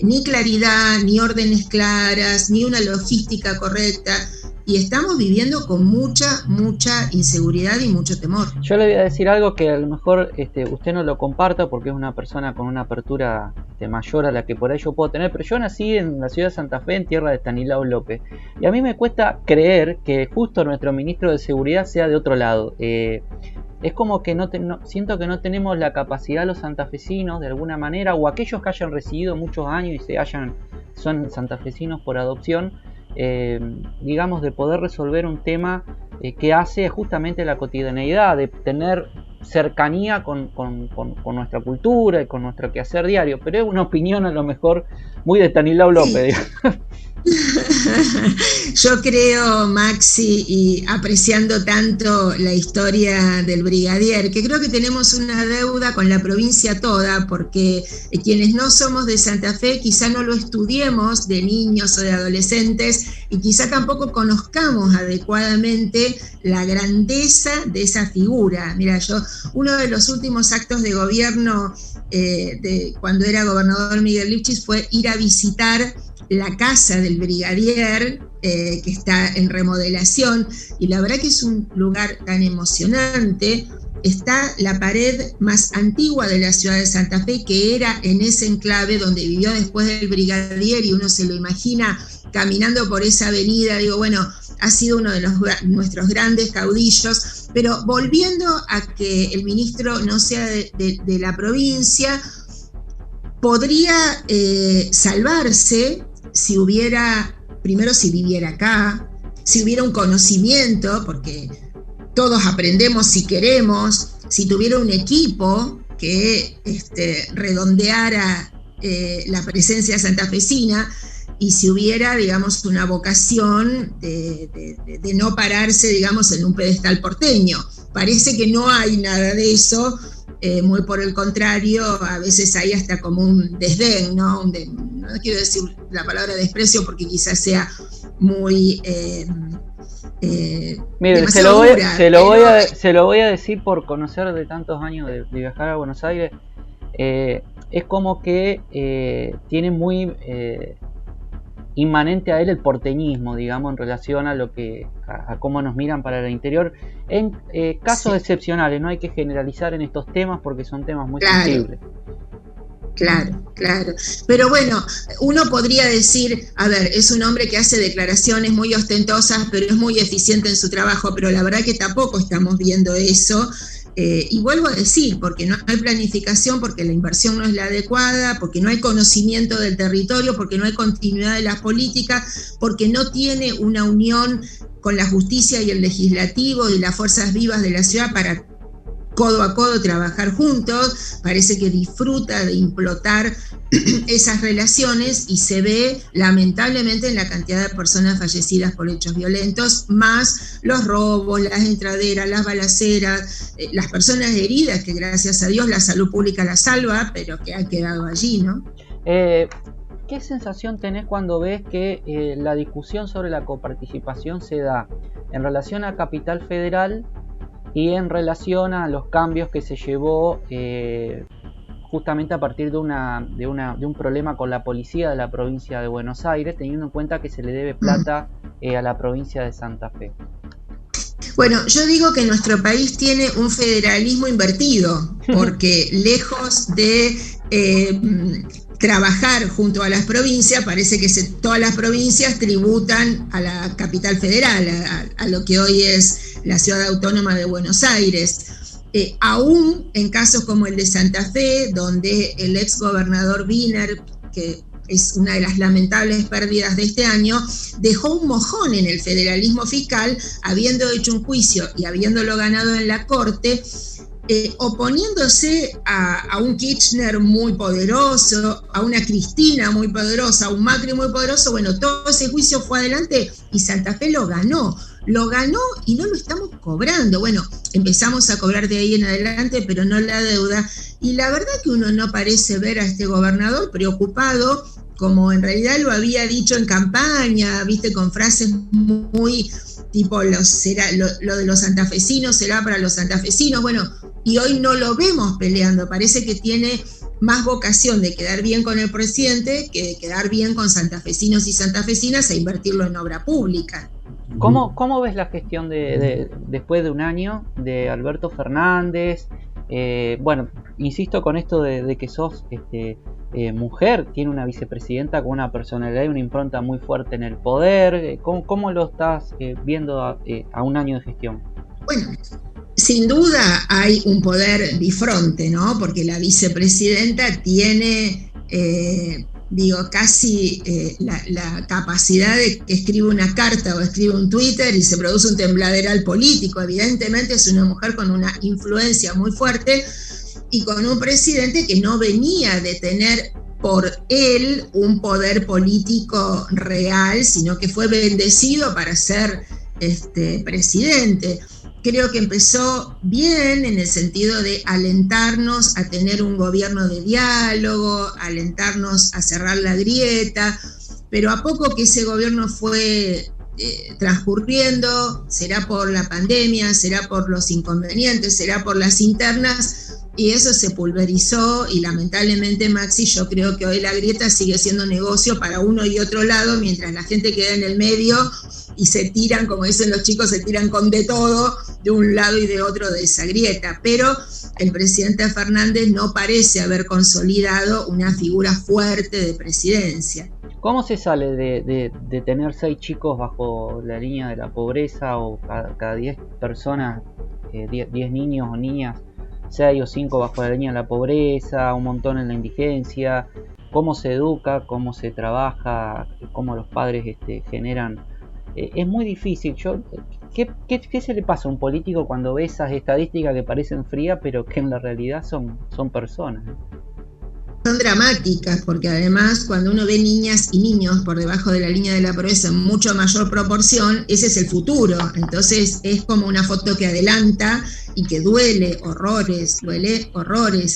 ni claridad, ni órdenes claras, ni una logística correcta. y estamos viviendo con mucha inseguridad y mucho temor. Yo le voy a decir algo que a lo mejor usted no lo comparta porque es una persona con una apertura mayor a la que por ahí yo puedo tener, pero yo nací en la ciudad de Santa Fe, en tierra de Estanislao López, y a mí me cuesta creer que justo nuestro ministro de Seguridad sea de otro lado. Es como que siento que no tenemos la capacidad los santafesinos de alguna manera, o aquellos que hayan residido muchos años y son santafesinos por adopción, digamos, de poder resolver un tema que hace justamente la cotidianeidad, de tener cercanía con nuestra cultura y con nuestro quehacer diario. Pero es una opinión a lo mejor muy de Estanislao López. Sí. Yo creo, Maxi, y apreciando tanto la historia del brigadier, que creo que tenemos una deuda con la provincia toda, porque quienes no somos de Santa Fe quizá no lo estudiemos de niños o de adolescentes y quizá tampoco conozcamos adecuadamente la grandeza de esa figura. Mira, uno de los últimos actos de gobierno de cuando era gobernador Miguel Lifchis fue ir a visitar la casa del brigadier, que está en remodelación, y la verdad que es un lugar tan emocionante. Está la pared más antigua de la ciudad de Santa Fe, que era en ese enclave donde vivió después del brigadier, y uno se lo imagina caminando por esa avenida. Digo, bueno, ha sido uno de nuestros grandes caudillos. Pero volviendo a que el ministro no sea de la provincia, podría salvarse si viviera acá, si hubiera un conocimiento, porque todos aprendemos si queremos, si tuviera un equipo que redondeara la presencia santafesina, y si hubiera, digamos, una vocación de no pararse, digamos, en un pedestal porteño. Parece que no hay nada de eso. Muy por el contrario, a veces hay hasta como un desdén, ¿no? No quiero decir la palabra desprecio porque quizás sea muy mire, se lo voy a decir por conocer de tantos años de viajar a Buenos Aires. Es como que tiene muy inmanente a él el porteñismo, digamos, en relación a cómo nos miran para el interior. En casos excepcionales, no hay que generalizar en estos temas porque son temas muy sensibles. Claro. Pero bueno, uno podría decir, a ver, es un hombre que hace declaraciones muy ostentosas, pero es muy eficiente en su trabajo, pero la verdad que tampoco estamos viendo eso. Y vuelvo a decir, porque no hay planificación, porque la inversión no es la adecuada, porque no hay conocimiento del territorio, porque no hay continuidad de las políticas, porque no tiene una unión con la justicia y el legislativo y las fuerzas vivas de la ciudad para codo a codo trabajar juntos. Parece que disfruta de implotar esas relaciones y se ve lamentablemente en la cantidad de personas fallecidas por hechos violentos, más los robos, las entraderas, las balaceras, las personas heridas, que gracias a Dios la salud pública las salva, pero que han quedado allí, ¿no? ¿Qué sensación tenés cuando ves que la discusión sobre la coparticipación se da en relación a Capital Federal y en relación a los cambios que se llevó justamente a partir de un problema con la policía de la provincia de Buenos Aires, teniendo en cuenta que se le debe plata a la provincia de Santa Fe? Bueno, yo digo que nuestro país tiene un federalismo invertido, porque lejos de trabajar junto a las provincias, parece que todas las provincias tributan a la capital federal, a lo que hoy es la ciudad autónoma de Buenos Aires. Aún en casos como el de Santa Fe, donde el ex gobernador Wiener, que es una de las lamentables pérdidas de este año, dejó un mojón en el federalismo fiscal, habiendo hecho un juicio y habiéndolo ganado en la corte, oponiéndose a un Kirchner muy poderoso, a una Cristina muy poderosa, a un Macri muy poderoso. Bueno, todo ese juicio fue adelante y Santa Fe lo ganó y no lo estamos cobrando. Bueno, empezamos a cobrar de ahí en adelante, pero no la deuda. Y la verdad que uno no parece ver a este gobernador preocupado, como en realidad lo había dicho en campaña, viste, con frases muy tipo, lo de los santafesinos será para los santafesinos. Bueno, y hoy no lo vemos peleando, parece que tiene más vocación de quedar bien con el presidente que de quedar bien con santafesinos y santafesinas e invertirlo en obra pública. ¿Cómo ves la gestión después de un año de Alberto Fernández? Bueno, insisto con esto de que sos mujer, tiene una vicepresidenta con una personalidad y una impronta muy fuerte en el poder. ¿Cómo lo estás viendo a un año de gestión? Bueno, sin duda hay un poder bifronte, ¿no? Porque la vicepresidenta tiene, casi la capacidad de que escribe una carta o escribe un Twitter y se produce un tembladeral político. Evidentemente es una mujer con una influencia muy fuerte y con un presidente que no venía de tener por él un poder político real, sino que fue bendecido para ser presidente. Creo que empezó bien en el sentido de alentarnos a tener un gobierno de diálogo, alentarnos a cerrar la grieta, pero a poco que ese gobierno fue transcurriendo, será por la pandemia, será por los inconvenientes, será por las internas, y eso se pulverizó y lamentablemente, Maxi, yo creo que hoy la grieta sigue siendo negocio para uno y otro lado, mientras la gente queda en el medio y se tiran, como dicen los chicos, se tiran con de todo, de un lado y de otro de esa grieta. Pero el presidente Fernández no parece haber consolidado una figura fuerte de presidencia. ¿Cómo se sale de tener 6 chicos bajo la línea de la pobreza o cada 10 personas, 10 niños o niñas, 6 o 5 bajo la línea de la pobreza, un montón en la indigencia? ¿Cómo se educa? ¿Cómo se trabaja? ¿Cómo los padres generan? Es muy difícil. ¿Qué se le pasa a un político cuando ve esas estadísticas que parecen frías, pero que en la realidad son personas? Son dramáticas, porque además cuando uno ve niñas y niños por debajo de la línea de la pobreza en mucho mayor proporción, ese es el futuro. Entonces es como una foto que adelanta y que duele horrores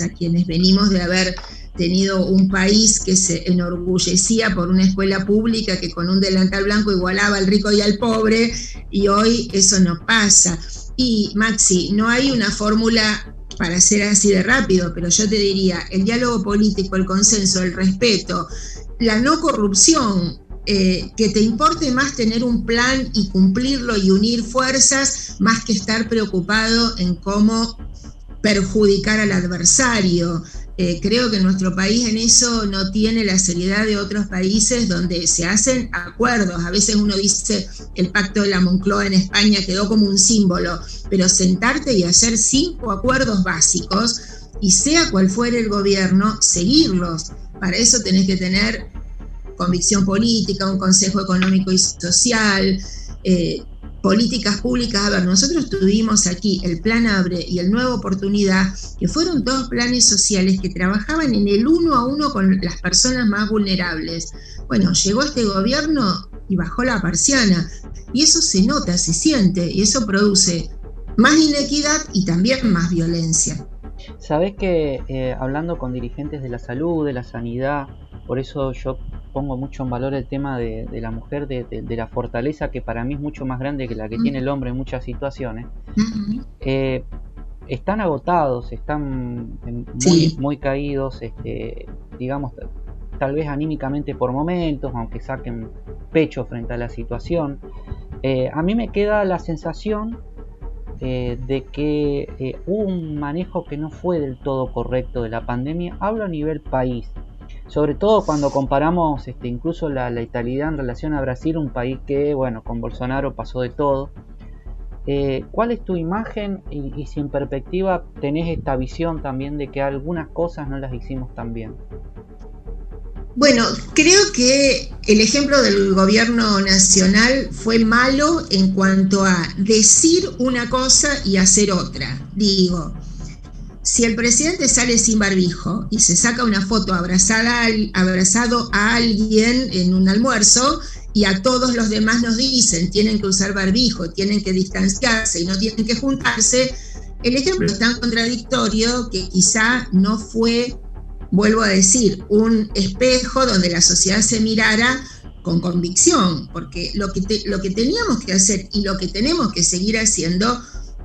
a quienes venimos de haber tenido un país que se enorgullecía por una escuela pública que con un delantal blanco igualaba al rico y al pobre, y hoy eso no pasa. Y Maxi, no hay una fórmula para ser así de rápido, pero yo te diría, el diálogo político, el consenso, el respeto, la no corrupción, que te importe más tener un plan y cumplirlo y unir fuerzas, más que estar preocupado en cómo perjudicar al adversario. Creo que nuestro país en eso no tiene la seriedad de otros países donde se hacen acuerdos. A veces uno dice el pacto de la Moncloa en España quedó como un símbolo, pero sentarte y hacer 5 acuerdos básicos y sea cual fuere el gobierno, seguirlos. Para eso tenés que tener convicción política, un consejo económico y social, políticas públicas. A ver, nosotros tuvimos aquí el Plan Abre y el Nueva Oportunidad, que fueron 2 planes sociales que trabajaban en el 1 a 1 con las personas más vulnerables. Bueno, llegó este gobierno y bajó la persiana, y eso se nota, se siente, y eso produce más inequidad y también más violencia. Sabés que hablando con dirigentes de la salud, de la sanidad, por eso yo pongo mucho en valor el tema de la mujer, de la fortaleza que para mí es mucho más grande que la que tiene el hombre en muchas situaciones. Están agotados, están muy caídos, digamos, tal vez anímicamente por momentos, aunque saquen pecho frente a la situación. A mí me queda la sensación de que hubo un manejo que no fue del todo correcto de la pandemia. Hablo a nivel país, sobre todo cuando comparamos incluso la letalidad en relación a Brasil, un país que, bueno, con Bolsonaro pasó de todo. ¿Cuál es tu imagen y si en perspectiva tenés esta visión también de que algunas cosas no las hicimos tan bien? Bueno, creo que el ejemplo del gobierno nacional fue malo en cuanto a decir una cosa y hacer otra. Digo, si el presidente sale sin barbijo y se saca una foto abrazado a alguien en un almuerzo y a todos los demás nos dicen tienen que usar barbijo, tienen que distanciarse y no tienen que juntarse, el ejemplo es tan contradictorio que quizá no fue, vuelvo a decir, un espejo donde la sociedad se mirara con convicción, porque lo que teníamos que hacer y lo que tenemos que seguir haciendo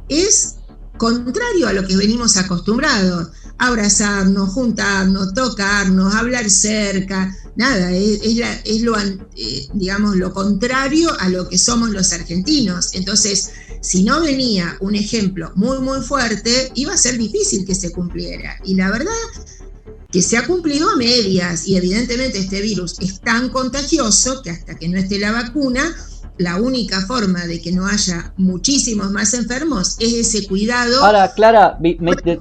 es contrario a lo que venimos acostumbrados. abrazarnos, juntarnos, tocarnos, hablar cerca, nada, es lo, digamos, lo contrario a lo que somos los argentinos. Entonces, si no venía un ejemplo muy, muy fuerte, iba a ser difícil que se cumpliera. Y la verdad que se ha cumplido a medias, y evidentemente este virus es tan contagioso que hasta que no esté la vacuna, la única forma de que no haya muchísimos más enfermos es ese cuidado. Ahora, Clara,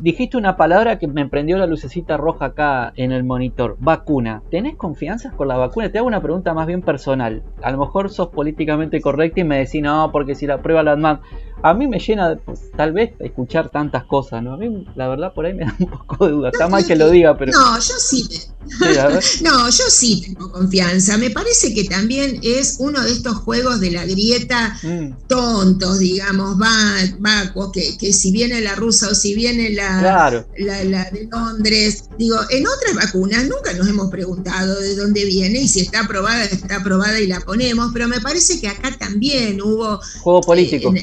dijiste una palabra que me prendió la lucecita roja acá en el monitor: vacuna. ¿Tenés confianza con la vacuna? Te hago una pregunta más bien personal. A lo mejor sos políticamente correcta y me decís, no, porque si la prueba la dan. A mí me llena, pues, tal vez, escuchar tantas cosas, ¿no? A mí, la verdad, por ahí me da un poco de duda. Está mal que lo diga, pero... No, yo sí. No, yo sí tengo confianza. Me parece que también es uno de estos juegos de la grieta tontos, digamos, que si viene la rusa o si viene la de Londres. Digo, en otras vacunas nunca nos hemos preguntado de dónde viene, y si está aprobada y la ponemos, pero me parece que acá también hubo... Juego político.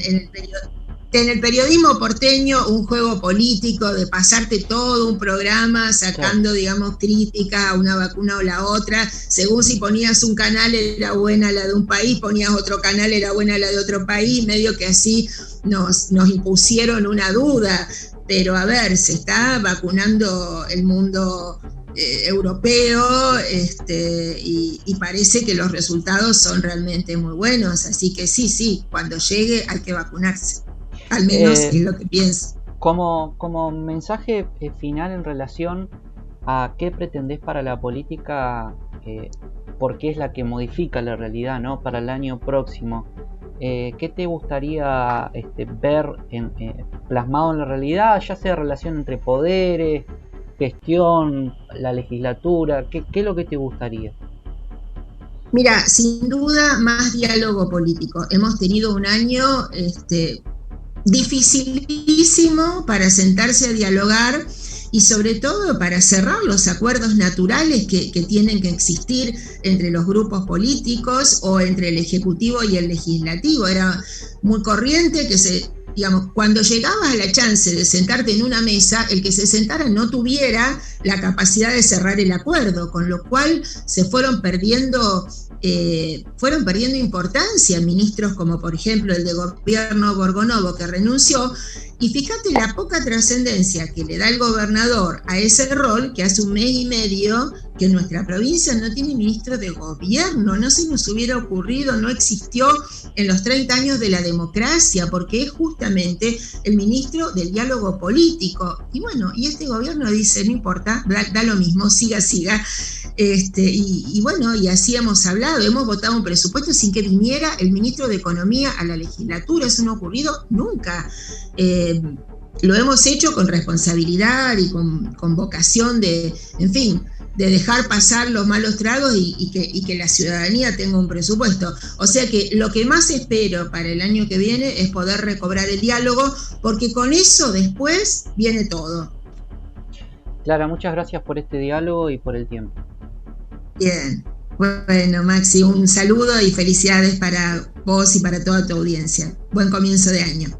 En el periodismo porteño, un juego político de pasarte todo un programa sacando, digamos, crítica a una vacuna o la otra, según si ponías un canal era buena la de un país, ponías otro canal era buena la de otro país, medio que así nos impusieron una duda. Pero a ver, se está vacunando el mundo europeo, y parece que los resultados son realmente muy buenos, así que sí, cuando llegue hay que vacunarse. Al menos es lo que pienso. Como mensaje final en relación a qué pretendés para la política, porque es la que modifica la realidad, ¿no? Para el año próximo, ¿qué te gustaría ver plasmado en la realidad, ya sea relación entre poderes, gestión, la legislatura? ¿Qué es lo que te gustaría? Mira, sin duda más diálogo político. Hemos tenido un año dificilísimo para sentarse a dialogar y sobre todo para cerrar los acuerdos naturales que tienen que existir entre los grupos políticos o entre el Ejecutivo y el Legislativo. Era muy corriente que digamos, cuando llegabas a la chance de sentarte en una mesa, el que se sentara no tuviera la capacidad de cerrar el acuerdo, con lo cual se fueron perdiendo importancia ministros como por ejemplo el de gobierno Borgonovo, que renunció, y fíjate la poca trascendencia que le da el gobernador a ese rol, que hace un mes y medio que nuestra provincia no tiene ministro de gobierno. No se nos hubiera ocurrido, no existió en los 30 años de la democracia, porque es justamente el ministro del diálogo político. Y bueno, y este gobierno dice, no importa, da lo mismo, siga. Y bueno, y así hemos hablado, hemos votado un presupuesto sin que viniera el ministro de Economía a la legislatura. Eso no ha ocurrido nunca. Lo hemos hecho con responsabilidad y con vocación de dejar pasar los malos tragos y que la ciudadanía tenga un presupuesto. O sea que lo que más espero para el año que viene es poder recobrar el diálogo, porque con eso después viene todo. Clara, muchas gracias por este diálogo y por el tiempo. Bien, bueno, Maxi, un saludo y felicidades para vos y para toda tu audiencia. Buen comienzo de año.